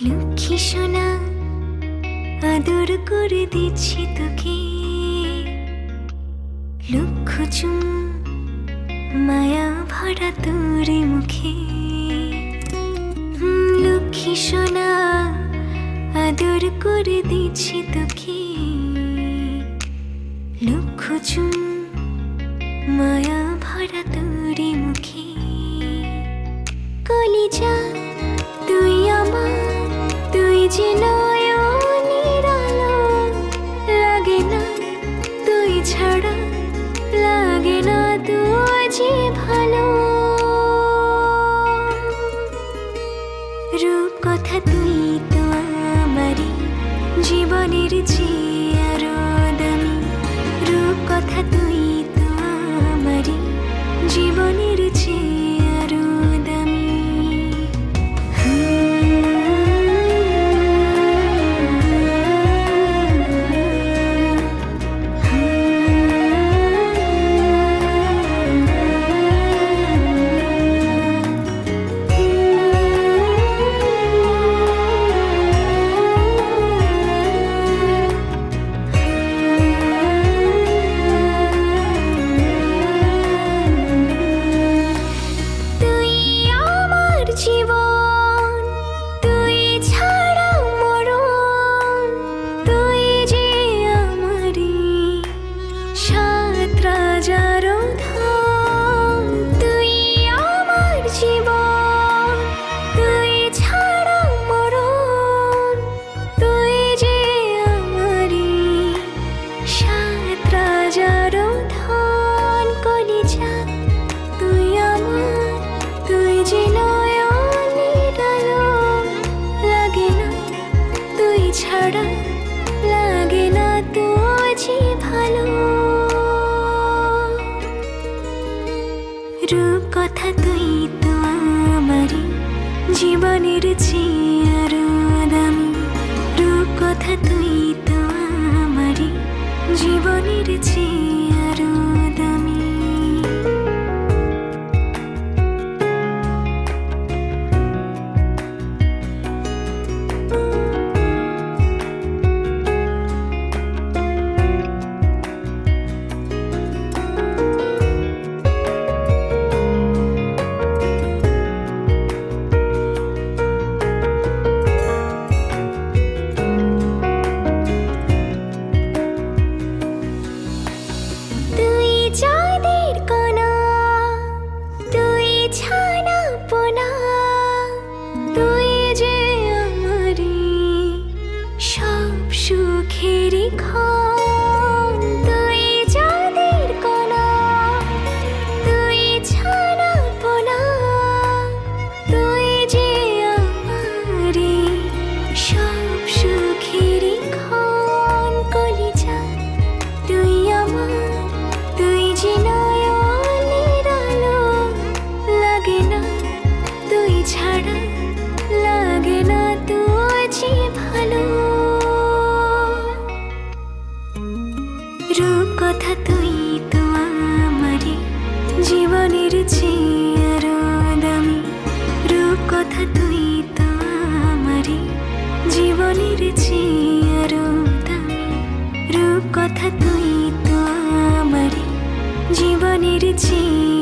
লক্ষ্মী সোনা আদর করে দিচ্ছি তোকে, লক্ষ চুম মায়া ভরা তোর মুখে। লক্ষ্মী সোনা আদর করে দিচ্ছি তোকে, লক্ষ চুম মায়া ভরা তোর মুখে। কলিজা তুই আমার, তুই যে নয়নের আলো, লাগে না তুই ছাড়া, লাগে না তুই যে ভালো। রূপ কথা তুই তো আমারই জীবনের চেয়ে আরো দামি, রূপ কথা তুই তো আমারই জীবনের চেয়ে আরো দামি। রূপ কথা তুই তো আমারই জীবনের চেয়ে আরো দামি, রূপ কথা তুই তো আমারই জীবনের চেয়ে আরো দামি। রূপ কথা তুই তো আমারই জীবনের চেয়ে আরো দামি, রূপ কথা তুই তো আমারই জীবনের চেয়ে আরো দামি, রূপ কথা তুই তো আমারই জীবনের চেয়ে